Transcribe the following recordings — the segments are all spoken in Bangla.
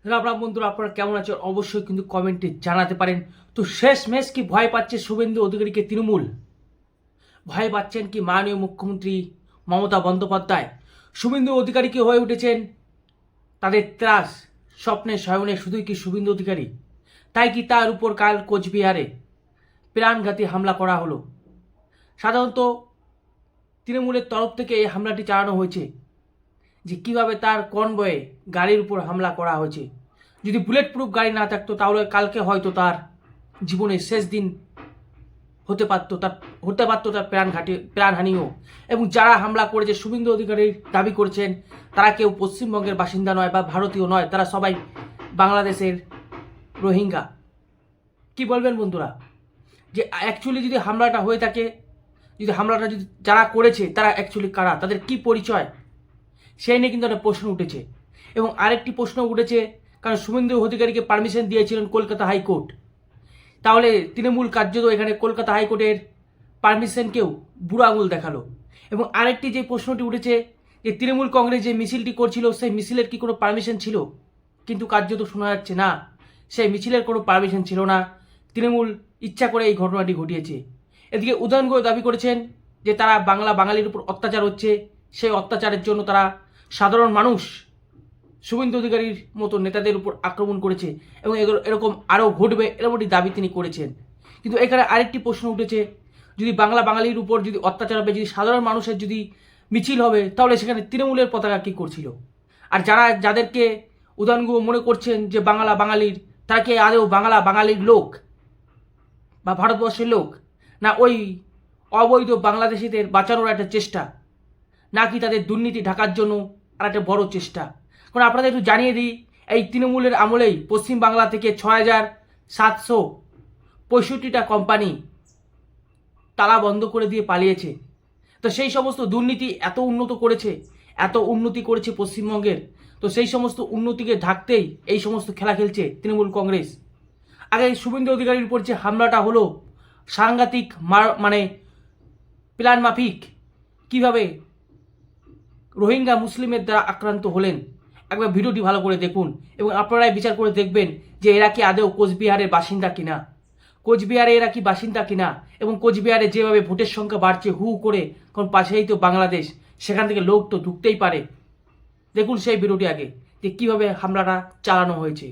রাম রাম বন্ধুরা, আপনারা কেমন আছেন অবশ্যই কিন্তু কমেন্টে জানাতে পারেন। তো শেষমেশ কি ভয় পাচ্ছে শুভেন্দু অধিকারীকে তৃণমূল? ভয় পাচ্ছেন কি মাননীয় মুখ্যমন্ত্রী মমতা বন্দ্যোপাধ্যায়? শুভেন্দু অধিকারীকে হয়ে উঠেছেন তাদের ত্রাস, স্বপ্নে শয়নে শুধুই কি শুভেন্দু অধিকারী? তাই কি তার উপর কাল কোচবিহারে প্রাণঘাতী হামলা করা হলো? সাধারণত তৃণমূলের তরফ থেকে এই হামলাটি চালানো হয়েছে, যে কিভাবে তার কনভয়ে গাড়ির উপর হামলা করা হয়েছে। যদি বুলেট প্রুফ গাড়ি না থাকতো তাহলে কালকে হয়তো তার জীবনের শেষ দিন হতে পারতো তার প্রাণহানিও। এবং যারা হামলা করেছে শুভেন্দু অধিকারীর দাবি করছেন তারা কেউ পশ্চিমবঙ্গের বাসিন্দা নয় বা ভারতীয় নয়, তারা সবাই বাংলাদেশের রোহিঙ্গা। কি বলবেন বন্ধুরা? যে অ্যাকচুয়ালি যদি হামলাটা হয়ে থাকে, যদি যারা করেছে তারা অ্যাকচুয়ালি কারা, তাদের কি পরিচয়, সেই নিয়ে কিন্তু একটা প্রশ্ন উঠেছে। এবং আরেকটি প্রশ্ন উঠেছে, কারণ শুভেন্দু অধিকারীকে পারমিশন দিয়েছিলেন কলকাতা হাইকোর্ট, তাহলে তৃণমূল কার্যত এখানে কলকাতা হাইকোর্টের পারমিশনকেও বুড়ো আঙুল দেখালো। এবং আরেকটি যে প্রশ্নটি উঠেছে, যে তৃণমূল কংগ্রেস যে মিছিলটি করছিল সেই মিছিলের কি কোনো পারমিশন ছিল? কিন্তু কার্যত শোনা যাচ্ছে না, সেই মিছিলের কোনো পারমিশন ছিল না, তৃণমূল ইচ্ছা করে এই ঘটনাটি ঘটিয়েছে। এদিকে উদয়নগর দাবি করেছেন যে তারা বাঙালির উপর অত্যাচার হচ্ছে, সেই অত্যাচারের জন্য তারা সাধারণ মানুষ শুভেন্দু অধিকারীর মতো নেতাদের উপর আক্রমণ করেছে এবং এরকম আরও ঘটবে, এরকমটি দাবি তিনি করেছেন। কিন্তু এখানে আরেকটি প্রশ্ন উঠেছে, যদি বাঙালির উপর যদি অত্যাচার হবে, যদি সাধারণ মানুষের যদি মিছিল হবে, তাহলে সেখানে তৃণমূলের পতাকা কী করছিল? আর যাদেরকে উদানগু মনে করছেন যে বাঙালির, তারা কি আদৌ বাঙালির লোক বা ভারতবর্ষের লোক, না ওই অবৈধ বাংলাদেশিদের বাঁচানোর একটা চেষ্টা, নাকি তাদের দুর্নীতি ঢাকার জন্য আর একটা বড় চেষ্টা? কারণ আপনাদের একটু জানিয়ে দিই, এই তৃণমূলের আমলেই পশ্চিমবাংলা থেকে 6,765টা কোম্পানি তালা বন্ধ করে দিয়ে পালিয়েছে। তো সেই সমস্ত দুর্নীতি এত উন্নতি করেছে পশ্চিমবঙ্গের, তো সেই সমস্ত উন্নতিকে ঢাকতেই এই সমস্ত খেলা খেলছে তৃণমূল কংগ্রেস। আগে শুভেন্দু অধিকারীর উপর যে হামলাটা হলো, সাংঘাতিক মানে প্ল্যান মাফিক, কীভাবে রোহিঙ্গা মুসলিমের দ্বারা আক্রান্ত হলেন, একবার ভিডিওটি ভালো করে দেখুন এবং আপনারাই বিচার করে দেখবেন যে এরা কি আদৌ কোচবিহারের বাসিন্দা কিনা, এবং কোচবিহারে যেভাবে ভোটের সংখ্যা বাড়ছে হু করে, কারণ পাশেই তো বাংলাদেশ, সেখান থেকে লোক তো ঢুকতেই পারে। দেখুন সেই ভিডিওটি আগে, যে কীভাবে হামলাটা চালানো হয়েছে।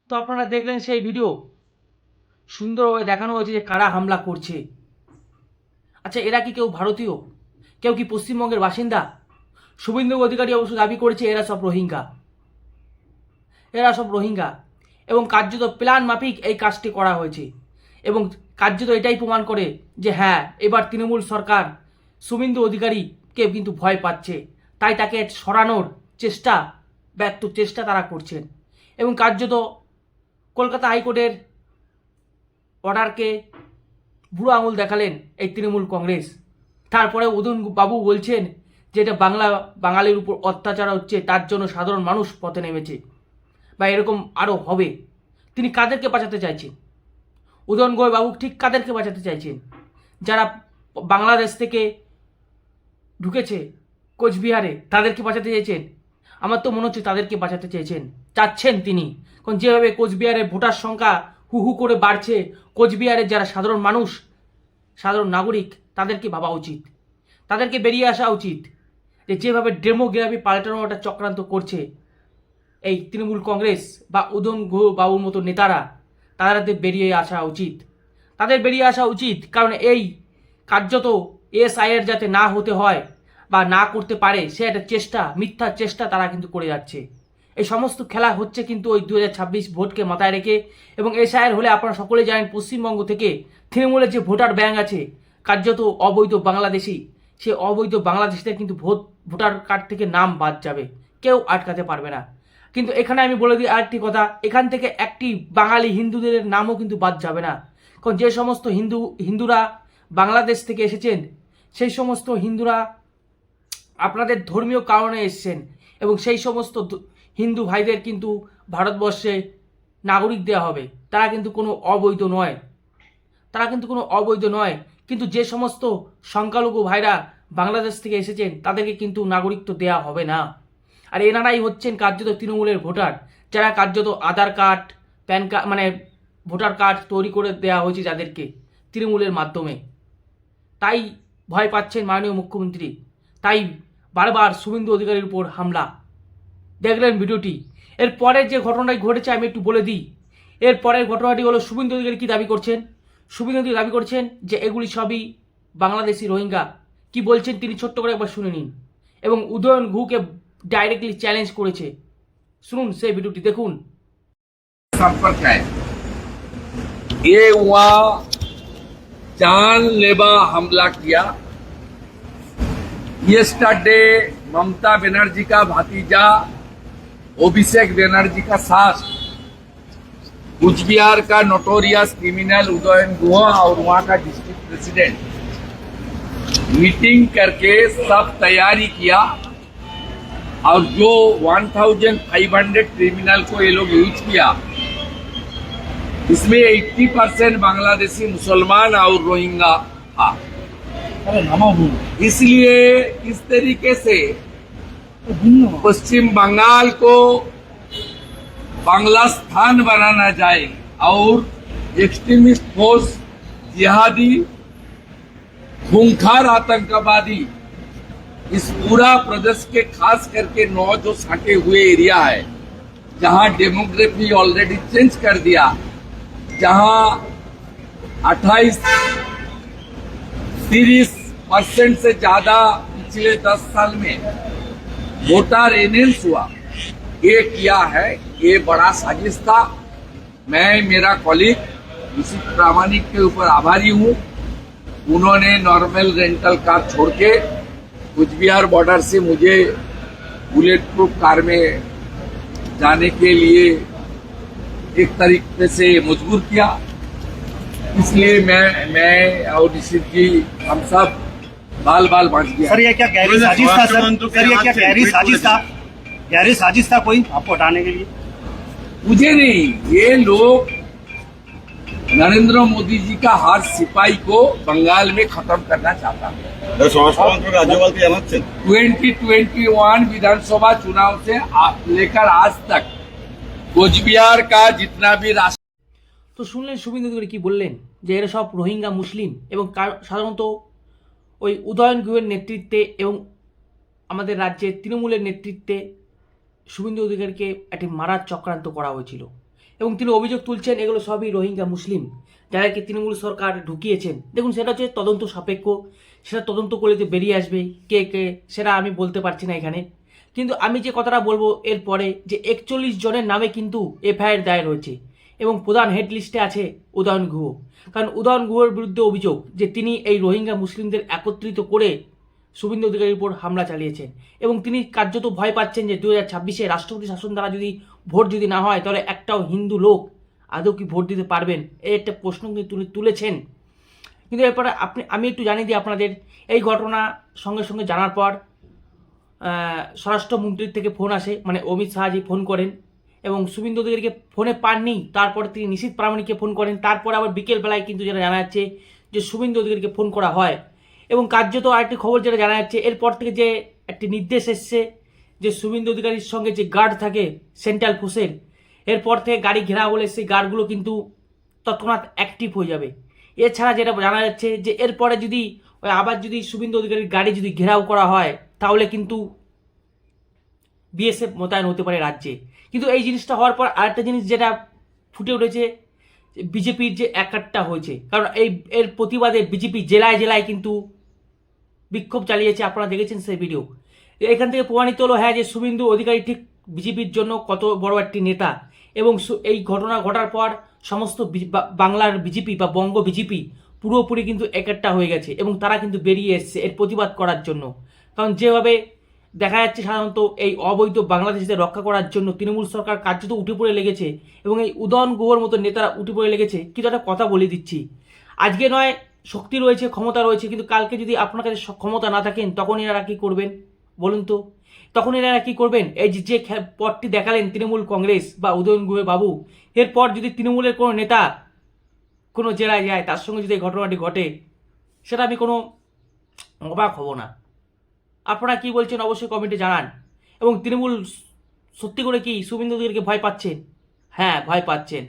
তো আপনারা দেখলেন সেই ভিডিও, সুন্দরভাবে দেখানো হয়েছে যে কারা হামলা করছে। আচ্ছা, এরা কি কেউ ভারতীয়? কেউ কি পশ্চিমবঙ্গের বাসিন্দা? শুভেন্দু অধিকারী অবশ্য দাবি করেছে এরা সব রোহিঙ্গা, এরা সব রোহিঙ্গা, এবং কার্যত প্ল্যান মাফিক এই কাজটি করা হয়েছে। এবং কার্যত এটাই প্রমাণ করে যে হ্যাঁ, এবার তৃণমূল সরকার শুভেন্দু অধিকারীকে কিন্তু ভয় পাচ্ছে, তাই তাকে সরানোর ব্যর্থ চেষ্টা তারা করছেন। এবং কার্যত কলকাতা হাইকোর্টের অর্ডারকে বুড়ো আঙুল দেখালেন এই তৃণমূল কংগ্রেস। তারপরে উদয়ন বাবু বলছেন যে এটা বাঙালির উপর অত্যাচার হচ্ছে, তার জন্য সাধারণ মানুষ পথে নেমেছে, বা এরকম আরও হবে। তিনি কাদেরকে বাঁচাতে চাইছেন? উদয়ন বাবু ঠিক কাদেরকে বাঁচাতে চাইছেন? যারা বাংলাদেশ থেকে ঢুকেছে কোচবিহারে, তাদেরকে বাঁচাতে চাইছেন? আমার তো মনে হচ্ছে তাদেরকে বাঁচাতে চাচ্ছেন তিনি। কারণ যেভাবে কোচবিহারে ভোটার সংখ্যা হু হু করে বাড়ছে, কোচবিহারের যারা সাধারণ মানুষ, সাধারণ নাগরিক, তাদেরকে ভাবা উচিত, তাদেরকে বেরিয়ে আসা উচিত। যেভাবে ডেমোগ্রাফি পাল্টানোর একটা চক্রান্ত করছে এই তৃণমূল কংগ্রেস বা উদয়ন বাবুর মতো নেতারা, তাদের বেরিয়ে আসা উচিত, তাদের বেরিয়ে আসা উচিত। কারণ এই কার্যত এসআইয়ের যাতে না হতে হয় বা না করতে পারে, সে একটা মিথ্যা চেষ্টা তারা কিন্তু করে যাচ্ছে। এই সমস্ত খেলা হচ্ছে কিন্তু ওই 2026 ভোটকে মাথায় রেখে। এবং এসআইয়ের হলে আপনারা সকলেই জানেন পশ্চিমবঙ্গ থেকে তৃণমূলের যে ভোটার ব্যাংক আছে, কার্যত অবৈধ বাংলাদেশি, সে অবৈধ বাংলাদেশিদের কিন্তু ভোটার কার্ড থেকে নাম বাদ যাবে, কেউ আটকাতে পারবে না। কিন্তু এখানে আমি বলে দিই আরেকটি কথা, এখান থেকে একটি বাঙালি হিন্দুদের নামও কিন্তু বাদ যাবে না। কারণ যে সমস্ত হিন্দুরা বাংলাদেশ থেকে এসেছেন, সেই সমস্ত হিন্দুরা আপনাদের ধর্মীয় কারণে এসেছেন, এবং সেই সমস্ত হিন্দু ভাইদের কিন্তু ভারতবর্ষে নাগরিক দেওয়া হবে। তারা কিন্তু কোনো অবৈধ নয়, কিন্তু যে সমস্ত সংখ্যালঘু ভাইরা বাংলাদেশ থেকে এসেছেন, তাদেরকে কিন্তু নাগরিকত্ব দেওয়া হবে না। আর এনারাই হচ্ছেন কার্যত তৃণমূলের ভোটার, যারা কার্যত আধার কার্ড, প্যান কার্ড, মানে ভোটার কার্ড তৈরি করে দেওয়া হয়েছে যাদেরকে তৃণমূলের মাধ্যমে। তাই ভয় পাচ্ছেন মাননীয় মুখ্যমন্ত্রী, তাই বারবার শুভেন্দু অধিকারীর উপর হামলা। দেখলেন ভিডিওটি। এরপরের যে ঘটনাটি ঘটেছে আমি একটু বলে দিই। এর পরের ঘটনাটি হলো, শুভেন্দু অধিকারী কী দাবি করছেন? শুভেন্দু অধিকারী দাবি করছেন যে এগুলি সবই বাংলাদেশি রোহিঙ্গা। কি বলছেন তিনি ছোট্ট করে একবার শুনে নিন। এবং উদয়ন গুহকে ডাইরেক্টলি চ্যালেঞ্জ করেছে। শুনুন সেই ভিডিওটি, দেখুন। संपर्क है ये हुआ, जानलेवा हमला किया। यस्टरडे ममता बनर्जी का भतीजा अभिषेक बनर्जी का सास, कुचबिहार का नोटोरियस क्रिमिनल उदयन गुहा और वहां का डिस्ट्रिक्ट प्रेसिडेंट मीटिंग करके सब तैयारी किया। और जो 1500 क्रिमिनल को ये लोग यूज किया, इसमें 80% बांग्लादेशी मुसलमान और रोहिंगा था। इसलिए इस तरीके से पश्चिम बंगाल को बांग्लास्थान बनाना जाए और एक्सट्रीमिस्ट फोर्स, जिहादी, खूंखार आतंकवादी इस पूरा प्रदेश के खास करके 9 जो साटे हुए एरिया है, जहां डेमोग्राफी ऑलरेडी चेंज कर दिया, जहां 28-30% से ज्यादा पिछले 10 साल में वोटर एनहेंस हुआ, ये किया है। ये बड़ा साजिश था। मैं मेरा कॉलीग ऋषि प्रामाणिक के ऊपर आभारी हूं। उन्होंने नॉर्मल रेंटल कार छोड़ के कुचबिहार बॉर्डर से मुझे बुलेट प्रूफ कार में जाने के लिए एक तरीके से मजबूर किया। इसलिए मैं और निशित जी, हम सब बाल बांच गया। सर, ये क्या गहरी साजिश था? सर, ये क्या गहरी साजिश था कोई आपको हटाने के लिए? मुझे नहीं, ये लोग नरेंद्र मोदी जी का हर सिपाही को बंगाल में खत्म करना चाहता है। 2021 विधानसभा चुनाव से लेकर आज तक কোচবিহার का जितना भी राष्ट्र। তো শুনলেন শুভেন্দু অধিকারী কি বললেন, যে এরা সব রোহিঙ্গা মুসলিম, এবং সাধারণত ওই উদয়ন গুহের নেতৃত্বে এবং আমাদের রাজ্যের তৃণমূলের নেতৃত্বে শুভেন্দু অধিকারীকে একটি মারার চক্রান্ত করা হয়েছিল এবং তিনি অভিযোগ তুলছেন এগুলো সবই রোহিঙ্গা মুসলিম যাদেরকে তৃণমূল সরকার ঢুকিয়েছেন। দেখুন, সেটা হচ্ছে তদন্ত সাপেক্ষ, সেটা তদন্ত করলে তো বেরিয়ে আসবে কে কে, সেটা আমি বলতে পারছি না এখানে। কিন্তু আমি যে কথাটা বলবো এরপরে, যে 41 জনের নামে কিন্তু এফআইআর দায়ের হয়েছে এবং প্রধান হেড লিস্টে আছে উদয়ন গুহ। কারণ উদয়ন গুহর বিরুদ্ধে অভিযোগ যে তিনি এই রোহিঙ্গা মুসলিমদের একত্রিত করে শুভেন্দু অধিকারীর উপর হামলা চালিয়েছেন এবং তিনি কার্যত ভয় পাচ্ছেন যে 2026-এ রাষ্ট্রপতি শাসন দ্বারা যদি ভোট যদি না হয় তাহলে একটাও হিন্দু লোক আদৌ কি ভোট দিতে পারবেন, এই একটা প্রশ্ন কিন্তু তুলেছেন। কিন্তু এরপরে আমি একটু জানিয়ে দিই আপনাদের, এই ঘটনা সঙ্গে সঙ্গে জানার পর স্বরাষ্ট্রমন্ত্রীর থেকে ফোন আসে, মানে অমিত শাহজি ফোন করেন এবং শুভেন্দু অধিকারীকে ফোনে পাননি, তারপরে তিনি নিশীথ প্রামাণিককে ফোন করেন, তারপরে আবার বিকেলবেলায় কিন্তু যেটা জানা যাচ্ছে যে শুভেন্দু অধিকারীকে ফোন করা হয় এবং কার্যত আরেকটি খবর যেটা জানা যাচ্ছে এরপর থেকে যে একটি নির্দেশ এসছে যে শুভেন্দু অধিকারীর সঙ্গে যে গার্ড থাকে সেন্ট্রাল ফোর্সের, এরপর থেকে গাড়ি ঘেরাও হলে সেই গার্ডগুলো কিন্তু তৎক্ষণাৎ অ্যাক্টিভ হয়ে যাবে। এছাড়া যেটা জানা যাচ্ছে যে এরপরে যদি আবার যদি শুভেন্দু অধিকারীর গাড়ি যদি ঘেরাও করা হয় তাহলে কিন্তু বিএসএফ মোতায়েন হতে পারে রাজ্যে। কিন্তু এই জিনিসটা হওয়ার পর আরেকটা জিনিস যেটা ফুটে উঠেছে, বিজেপির যে একাট্টা হয়েছে, কারণ এর প্রতিবাদে বিজেপি জেলায় জেলায় কিন্তু বিক্ষোভ চালিয়েছে, আপনারা দেখেছেন সেই ভিডিও। এখান থেকে প্রমাণিত হলো হ্যাঁ যে শুভেন্দু অধিকারী ঠিক বিজেপির জন্য কত বড় একটি নেতা এবং এই ঘটনা ঘটার পর সমস্ত বাংলার বিজেপি বা বঙ্গ বিজেপি পুরোপুরি কিন্তু একাট্টা হয়ে গেছে এবং তারা কিন্তু বেরিয়ে এসছে এর প্রতিবাদ করার জন্য। কারণ যেভাবে দেখা যাচ্ছে সাধারণত এই অবৈধ বাংলাদেশিদের রক্ষা করার জন্য তৃণমূল সরকার কার্যত উঠে পড়ে লেগেছে এবং এই উদয়ন গুহর মতো নেতারা উঠে পড়ে লেগেছে। কিন্তু একটা কথা বলে দিচ্ছি, আজকে নয় শক্তি রয়েছে, ক্ষমতা রয়েছে, কিন্তু কালকে যদি আপনার কাছে ক্ষমতা না থাকেন তখন এনারা কী করবেন বলুন তো? তখন এনারা কী করবেন? এই যে পথটি দেখালেন তৃণমূল কংগ্রেস বা উদয়ন গুহে বাবু, এরপর যদি তৃণমূলের কোনো নেতা কোনো জেলায় যায় তার সঙ্গে যদি এই ঘটনাটি ঘটে, সেটা আমি কোনো অবাক হব না। আপনারা কি বলছেন অবশ্যই কমেন্টে জানান। এবং তৃণমূল সত্যি করে কি শুভেন্দু অধিকারীকে ভয় পাচ্ছেন? হ্যাঁ, ভয় পাচ্ছেন,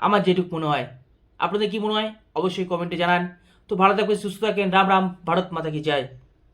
আমার যেটুকু মনে হয়। আপনাদের কি মনে হয় অবশ্যই কমেন্টে জানান। তো ভালো থাকবেন, সুস্থ থাকেন, রাম রাম, ভারত মাতা কি জয়।